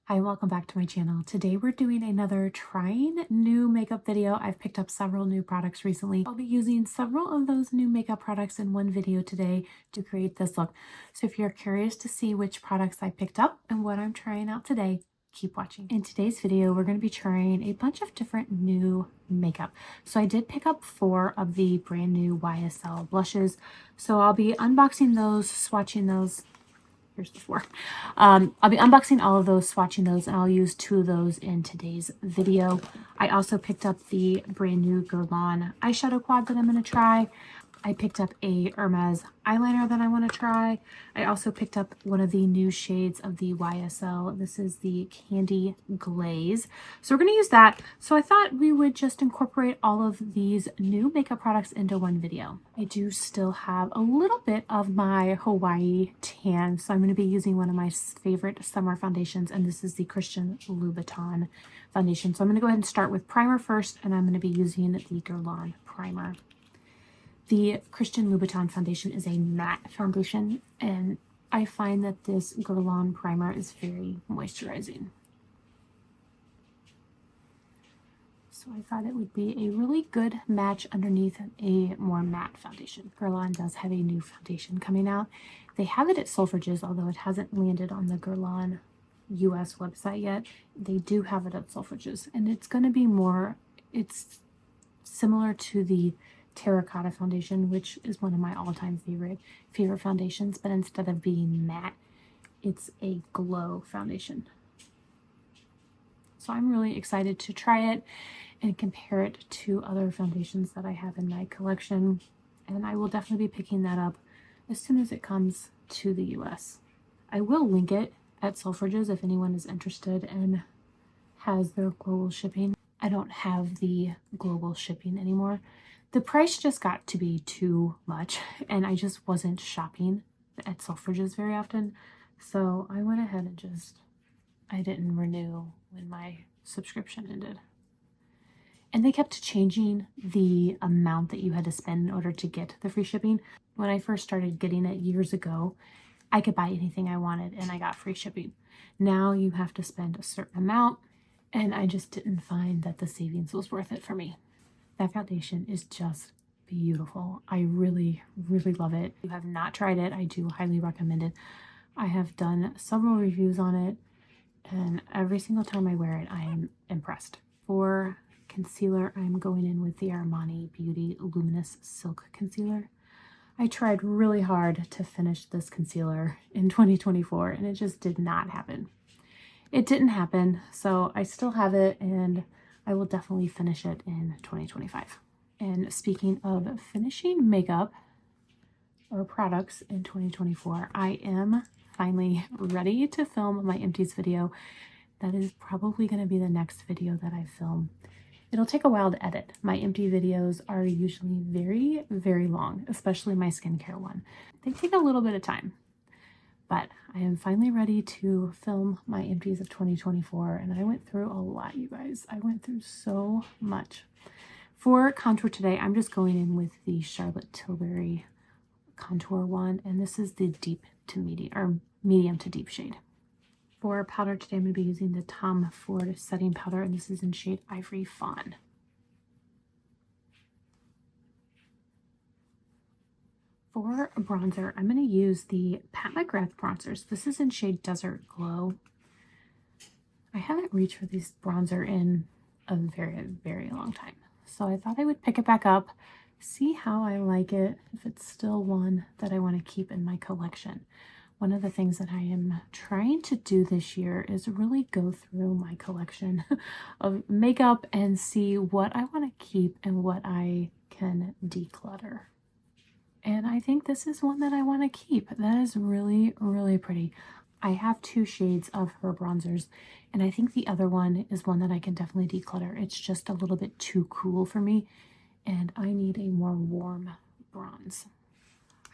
Hi, welcome back to my channel. Today we're doing another trying new makeup video. I've picked up several new products recently. I'll be using several of those new makeup products in one video today to create this look. So if you're curious to see which products I picked up and what I'm trying out today, keep watching. In today's video, we're going to be trying a bunch of different new makeup. So I did pick up 4 of the brand new YSL blushes. So I'll be unboxing those, swatching those. Here's the 4. I'll be unboxing all of those, swatching those, and I'll use 2 of those in today's video. I also picked up the brand new Guerlain eyeshadow quad that I'm going to try. I picked up a Hermes eyeliner that I want to try. I also picked up one of the new shades of the YSL. This is the Candy Glaze. So we're going to use that. So I thought we would just incorporate all of these new makeup products into one video. I do still have a little bit of my Hawaii tan. So I'm going to be using one of my favorite summer foundations, and this is the Christian Louboutin foundation. So I'm going to go ahead and start with primer first, and I'm going to be using the Guerlain primer. The Christian Louboutin foundation is a matte foundation, and I find that this Guerlain primer is very moisturizing. So I thought it would be a really good match underneath a more matte foundation. Guerlain does have a new foundation coming out. They have it at Selfridges, although it hasn't landed on the Guerlain US website yet. They do have it at Selfridges, and it's going to be more, it's similar to the Terracotta foundation, which is one of my all-time favorite foundations, but instead of being matte, it's a glow foundation. So I'm really excited to try it and compare it to other foundations that I have in my collection, and I will definitely be picking that up as soon as it comes to the US. I will link it at Selfridges if anyone is interested and has their global shipping. I don't have the global shipping anymore. The price just got to be too much, and I just wasn't shopping at Selfridges very often. So I went ahead and I didn't renew when my subscription ended. And they kept changing the amount that you had to spend in order to get the free shipping. When I first started getting it years ago, I could buy anything I wanted and I got free shipping. Now you have to spend a certain amount, and I just didn't find that the savings was worth it for me. That foundation is just beautiful. I really, really love it. If you have not tried it, I do highly recommend it. I have done several reviews on it, and every single time I wear it, I am impressed. For concealer, I'm going in with the Armani Beauty Luminous Silk Concealer. I tried really hard to finish this concealer in 2024, and it just did not happen. It didn't happen, so I still have it, and I will definitely finish it in 2025. And speaking of finishing makeup or products in 2024, I am finally ready to film my empties video. That is probably going to be the next video that I film. It'll take a while to edit. My empty videos are usually very, very long, especially my skincare one. They take a little bit of time. But I am finally ready to film my empties of 2024, and I went through a lot, you guys. I went through so much. For contour today, I'm just going in with the Charlotte Tilbury contour one, and this is the deep to medium, or medium to deep shade. For powder today, I'm going to be using the Tom Ford setting powder, and this is in shade Ivory Fawn. For bronzer, I'm going to use the Pat McGrath bronzers. This is in shade Desert Glow. I haven't reached for this bronzer in a very, very long time. So I thought I would pick it back up, see how I like it, if it's still one that I want to keep in my collection. One of the things that I am trying to do this year is really go through my collection of makeup and see what I want to keep and what I can declutter. And I think this is one that I want to keep. That is really, really pretty. I have 2 shades of her bronzers, and I think the other one is one that I can definitely declutter. It's just a little bit too cool for me, and I need a more warm bronze.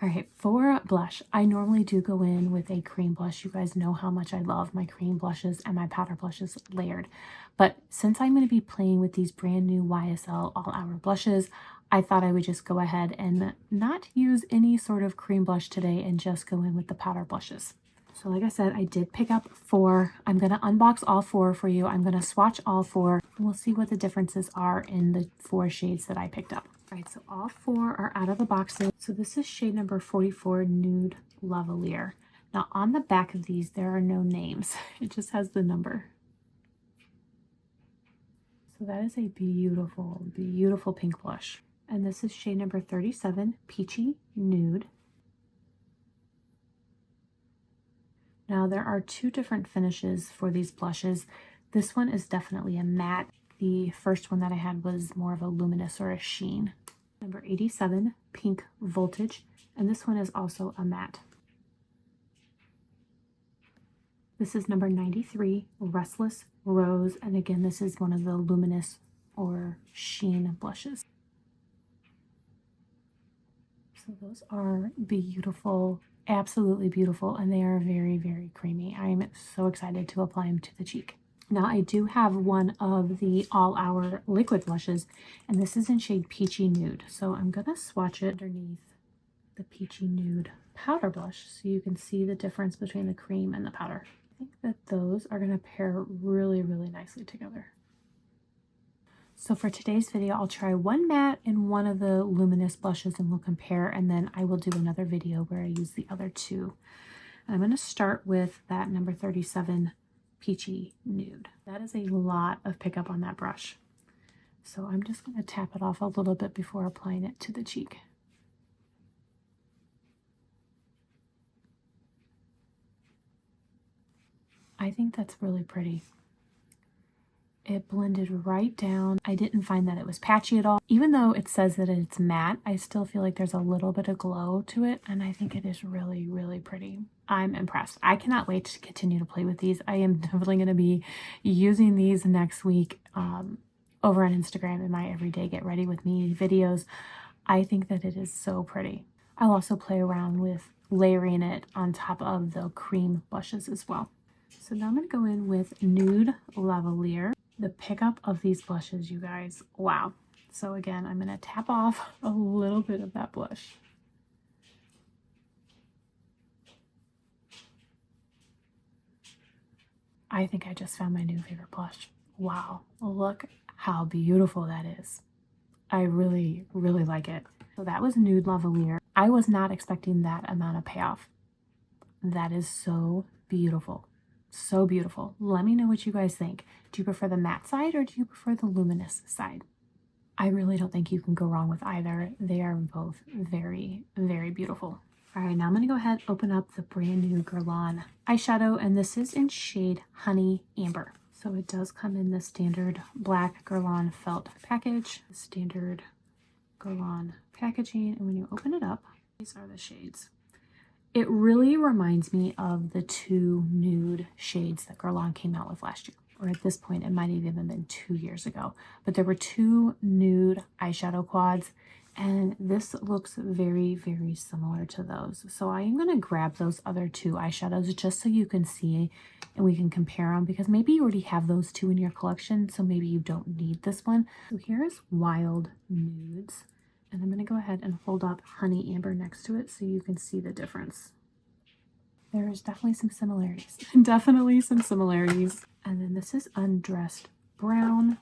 All right, for blush, I normally do go in with a cream blush. You guys know how much I love my cream blushes and my powder blushes layered. But since I'm going to be playing with these brand new YSL All Hour blushes, I thought I would just go ahead and not use any sort of cream blush today and just go in with the powder blushes. So like I said, I did pick up 4. I'm going to unbox all 4 for you. I'm going to swatch all 4. And we'll see what the differences are in the 4 shades that I picked up. All right, so all 4 are out of the boxes. So this is shade number 44, Nude Lavalier. Now on the back of these, there are no names. It just has the number. So that is a beautiful, beautiful pink blush. And this is shade number 37, Peachy Nude. Now there are 2 different finishes for these blushes. This one is definitely a matte. The first one that I had was more of a luminous or a sheen. Number 87, Pink Voltage. And this one is also a matte. This is number 93, Restless Rose. And again, this is one of the luminous or sheen blushes. So those are beautiful, absolutely beautiful, and they are very, very creamy. I'm so excited to apply them to the cheek. Now I do have one of the All Hour liquid blushes, and this is in shade Peachy Nude. So I'm gonna swatch it underneath the Peachy Nude powder blush so you can see the difference between the cream and the powder. I think that those are gonna pair really, really nicely together. So for today's video, I'll try one matte and one of the luminous blushes and we'll compare, and then I will do another video where I use the other 2. And I'm going to start with that number 37 Peachy Nude. That is a lot of pickup on that brush. So I'm just going to tap it off a little bit before applying it to the cheek. I think that's really pretty. It blended right down. I didn't find that it was patchy at all. Even though it says that it's matte, I still feel like there's a little bit of glow to it, and I think it is really, really pretty. I'm impressed. I cannot wait to continue to play with these. I am definitely going to be using these next week over on Instagram in my everyday Get Ready With Me videos. I think that it is so pretty. I'll also play around with layering it on top of the cream blushes as well. So now I'm going to go in with Nude Lavalier. The pickup of these blushes, you guys, wow. So again, I'm going to tap off a little bit of that blush. I think I just found my new favorite blush. Wow, look how beautiful that is. I really, really like it. So that was Nude Lavalier. I was not expecting that amount of payoff. That is so beautiful. So beautiful. Let me know what you guys think. Do you prefer the matte side or do you prefer the luminous side? I really don't think you can go wrong with either. They are both very, very beautiful. All right, now I'm going to go ahead and open up the brand new Guerlain eyeshadow, and this is in shade Honey Amber. So it does come in the standard black Guerlain felt package, standard Guerlain packaging, and when you open it up, these are the shades. It really reminds me of the 2 nude shades that Guerlain came out with last year. Or at this point, it might have even been 2 years ago. But there were 2 nude eyeshadow quads, and this looks very, very similar to those. So I am going to grab those other 2 eyeshadows just so you can see and we can compare them, because maybe you already have those 2 in your collection, so maybe you don't need this one. So here's Wild Nudes. And I'm going to go ahead and hold up Honey Amber next to it so you can see the difference. There's definitely some similarities. Definitely some similarities. And then this is Undressed Brown.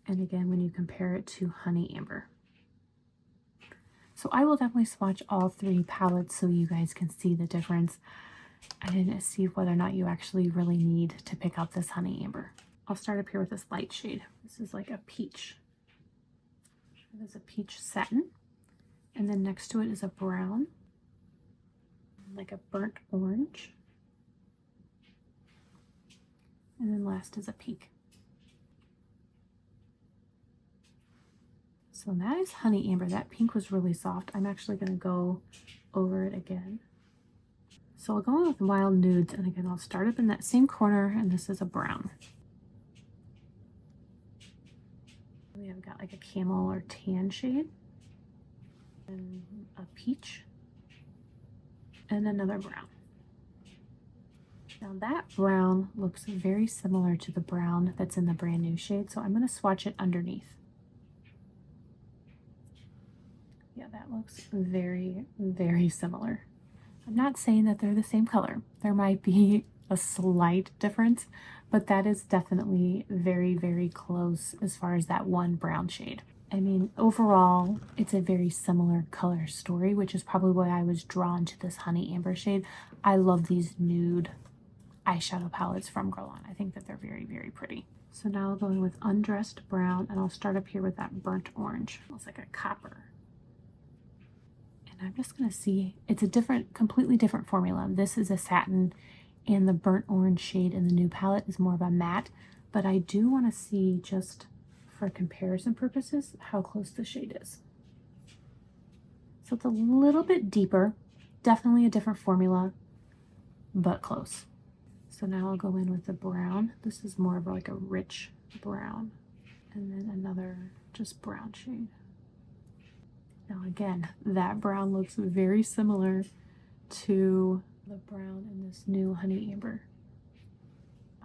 And again, when you compare it to Honey Amber. So I will definitely swatch all 3 palettes so you guys can see the difference and see whether or not you actually really need to pick up this Honey Amber. I'll start up here with this light shade. This is like a peach. There's a peach satin, and then next to it is a brown, like a burnt orange, and then last is a pink. So that is Honey Amber. That pink was really soft. I'm actually going to go over it again. So I'll go in with Wild Nudes, and again I'll start up in that same corner, and this is a brown. We have got like a camel or tan shade, and a peach, and another brown. Now that brown looks very similar to the brown that's in the brand new shade, so I'm going to swatch it underneath. Yeah, that looks very, very similar. I'm not saying that they're the same color. There might be a slight difference, but that is definitely very, very close as far as that one brown shade. I mean, overall, it's a very similar color story, which is probably why I was drawn to this honey amber shade. I love these nude eyeshadow palettes from Guerlain. I think that they're very, very pretty. So now I'll go in with Undressed Brown, and I'll start up here with that burnt orange. It looks like a copper. And I'm just going to see, it's a different, completely different formula. This is a satin, and the burnt orange shade in the new palette is more of a matte. But I do want to see, just for comparison purposes, how close the shade is. So it's a little bit deeper, definitely a different formula, but close. So now I'll go in with the brown. This is more of like a rich brown. And then another just brown shade. Now again, that brown looks very similar to the brown in this new honey amber.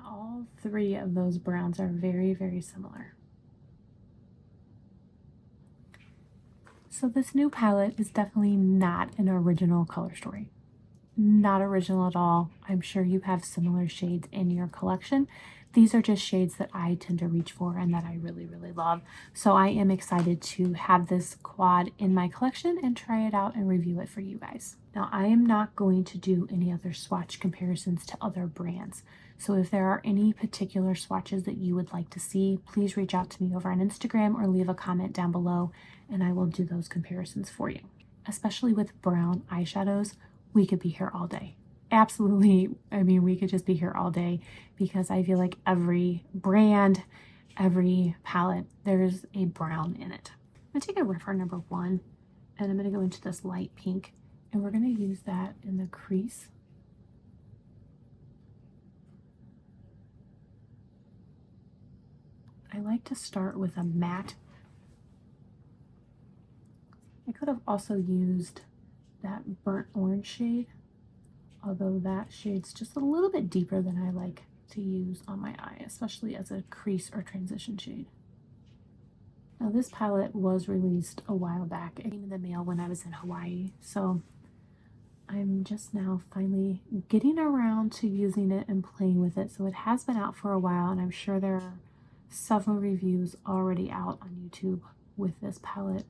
All three of those browns are very, very similar. So this new palette is definitely not an original color story. Not original at all. I'm sure you have similar shades in your collection. These are just shades that I tend to reach for and that I really, really love. So I am excited to have this quad in my collection and try it out and review it for you guys. Now, I am not going to do any other swatch comparisons to other brands. So if there are any particular swatches that you would like to see, please reach out to me over on Instagram or leave a comment down below and I will do those comparisons for you. Especially with brown eyeshadows, we could be here all day. Absolutely. I mean, we could just be here all day because I feel like every brand, every palette, there's a brown in it. I'm gonna take a reference number 1 and I'm gonna go into this light pink and we're gonna use that in the crease. I like to start with a matte. I could have also used that burnt orange shade, although that shade's just a little bit deeper than I like to use on my eye, especially as a crease or transition shade. Now this palette was released a while back. It came in the mail when I was in Hawaii, so I'm just now finally getting around to using it and playing with it. So it has been out for a while, and I'm sure there are several reviews already out on YouTube with this palette,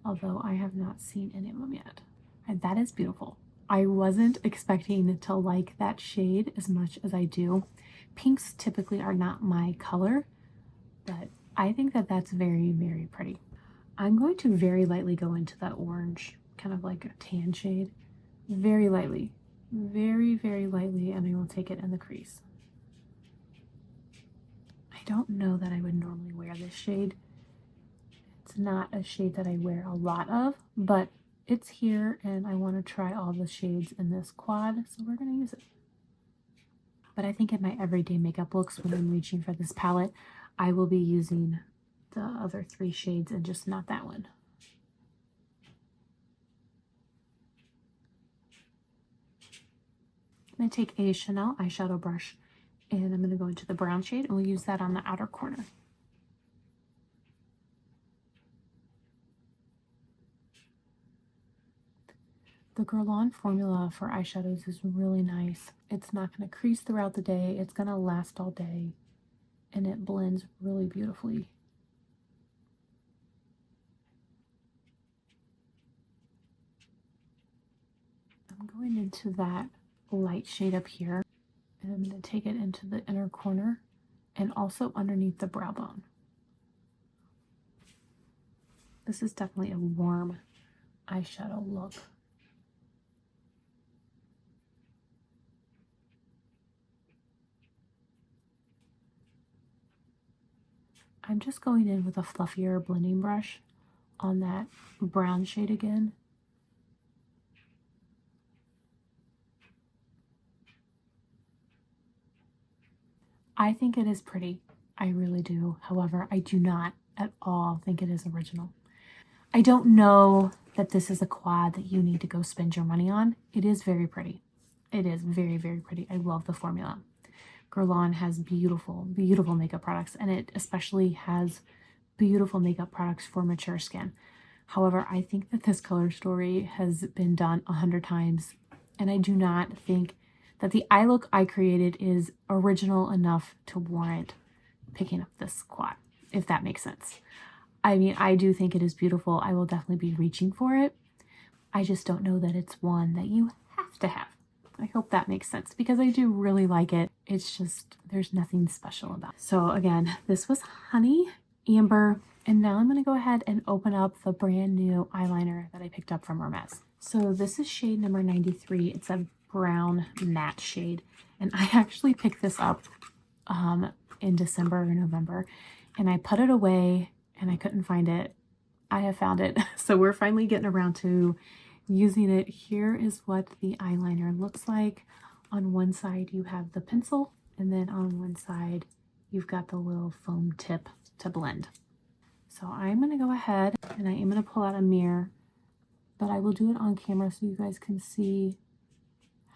although I have not seen any of them yet. And that is beautiful. I wasn't expecting to like that shade as much as I do. Pinks typically are not my color, but I think that that's very, very pretty. I'm going to very lightly go into that orange, kind of like a tan shade. Very lightly. Very, very lightly, and I will take it in the crease. I don't know that I would normally wear this shade. It's not a shade that I wear a lot of, but it's here and I want to try all the shades in this quad, so we're going to use it. But I think in my everyday makeup looks, when I'm reaching for this palette, I will be using the other 3 shades and just not that one. I'm going to take a Chanel eyeshadow brush and I'm going to go into the brown shade and we'll use that on the outer corner. The Guerlain formula for eyeshadows is really nice. It's not going to crease throughout the day. It's going to last all day. And it blends really beautifully. I'm going into that light shade up here. And I'm going to take it into the inner corner and also underneath the brow bone. This is definitely a warm eyeshadow look. I'm just going in with a fluffier blending brush on that brown shade again. I think it is pretty. I really do. However, I do not at all think it is original. I don't know that this is a quad that you need to go spend your money on. It is very pretty. It is very, very pretty. I love the formula. Guerlain has beautiful, beautiful makeup products, and it especially has beautiful makeup products for mature skin. However, I think that this color story has been done 100 times and I do not think that the eye look I created is original enough to warrant picking up this quad, if that makes sense. I mean, I do think it is beautiful. I will definitely be reaching for it. I just don't know that it's one that you have to have. I hope that makes sense because I do really like it. It's just, there's nothing special about it. So again, this was Honey Amber. And now I'm going to go ahead and open up the brand new eyeliner that I picked up from Hermes. So this is shade number 93. It's a brown matte shade. And I actually picked this up in December or November. And I put it away and I couldn't find it. I have found it. So we're finally getting around to using it. Here is what the eyeliner looks like. On one side you have the pencil, and then on one side you've got the little foam tip to blend. So I'm going to go ahead and I am going to pull out a mirror, but I will do it on camera so you guys can see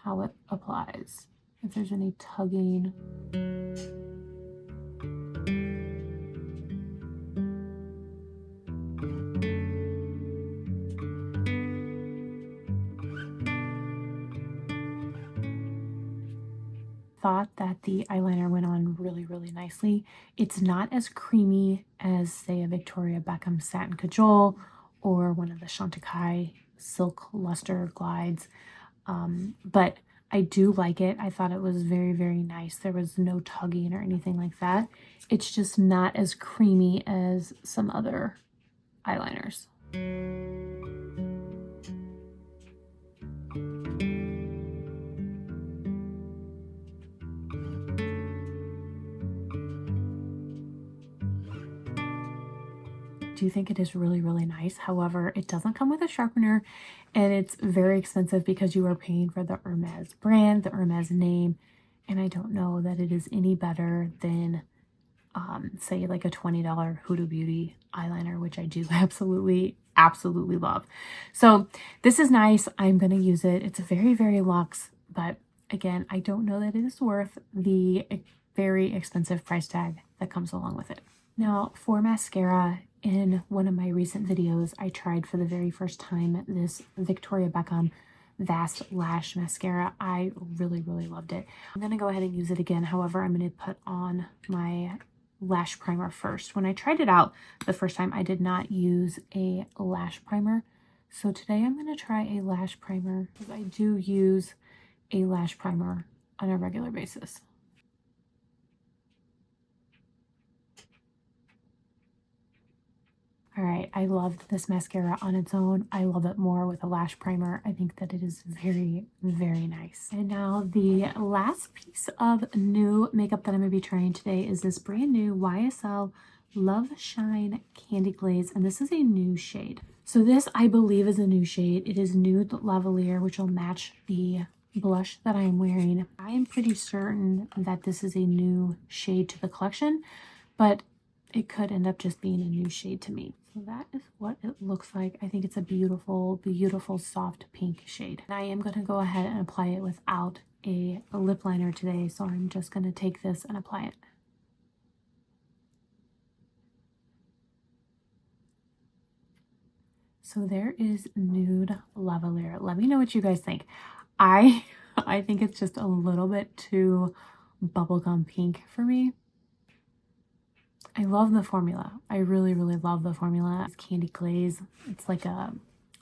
how it applies, if there's any tugging. Thought that the eyeliner went on really nicely. It's not as creamy as, say, a Victoria Beckham Satin Cajole or one of the Chantecaille Silk Luster Glides, but I do like it. I thought it was very nice. There was no tugging or anything like that. It's just not as creamy as some other eyeliners. Do think it is really nice. However, it doesn't come with a sharpener, and it's very expensive because you are paying for the Hermes brand, the Hermes name, and I don't know that it is any better than say like a $20 Huda Beauty eyeliner, which I do absolutely love. So this is nice. I'm going to use it. It's very luxe, but again, I don't know that it is worth the very expensive price tag that comes along with it. Now for mascara, in one of my recent videos, I tried for the very first time this Victoria Beckham Vast Lash Mascara. I really loved it. I'm going to go ahead and use it again. However, I'm going to put on my lash primer first. When I tried it out the first time, I did not use a lash primer. So today I'm going to try a lash primer because I do use a lash primer on a regular basis. All right, I loved this mascara on its own. I love it more with a lash primer. I think that it is very nice. And now the last piece of new makeup that I'm going to be trying today is this brand new YSL Love Shine Candy Glaze, and this is a new shade. So this, I believe, is a new shade. It is Nude Lavalier, which will match the blush that I am wearing. I am pretty certain that this is a new shade to the collection, but it could end up just being a new shade to me. So that is what it looks like. I think it's a beautiful soft pink shade. And I am going to go ahead and apply it without a lip liner today, so I'm just going to take this and apply it. So there is Nude Lavalier. Let me know what you guys think. I think it's just a little bit too bubblegum pink for me. I love the formula. I really love the formula. It's candy glaze. It's like a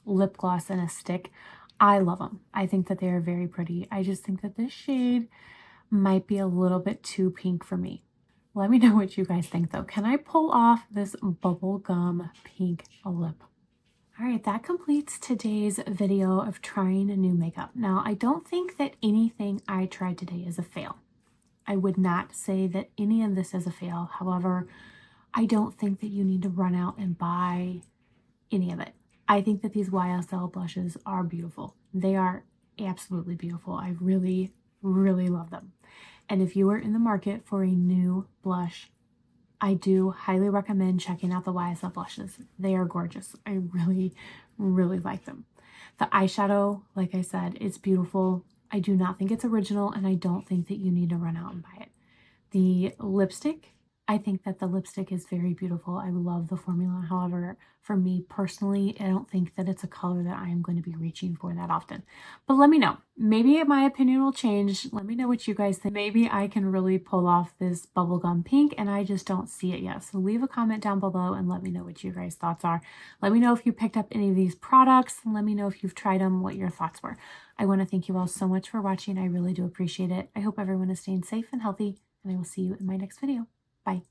lip gloss and a stick. I love them. I think that they are very pretty. I just think that this shade might be a little bit too pink for me. Let me know what you guys think though. Can I pull off this bubblegum pink lip? All right, that completes today's video of trying a new makeup. Now, I don't think that anything I tried today is a fail. I would not say that any of this is a fail. However, I don't think that you need to run out and buy any of it. I think that these YSL blushes are beautiful. They are absolutely beautiful. I really love them. And if you are in the market for a new blush, I do highly recommend checking out the YSL blushes. They are gorgeous. I really like them. The eyeshadow, like I said, it's beautiful. I do not think it's original, and I don't think that you need to run out and buy it. The lipstick, I think that the lipstick is very beautiful. I love the formula. However, for me personally, I don't think that it's a color that I am going to be reaching for that often. But let me know. Maybe my opinion will change. Let me know what you guys think. Maybe I can really pull off this bubblegum pink and I just don't see it yet. So leave a comment down below and let me know what you guys' thoughts are. Let me know if you picked up any of these products. Let me know if you've tried them, what your thoughts were. I want to thank you all so much for watching. I really do appreciate it. I hope everyone is staying safe and healthy, and I will see you in my next video. Bye.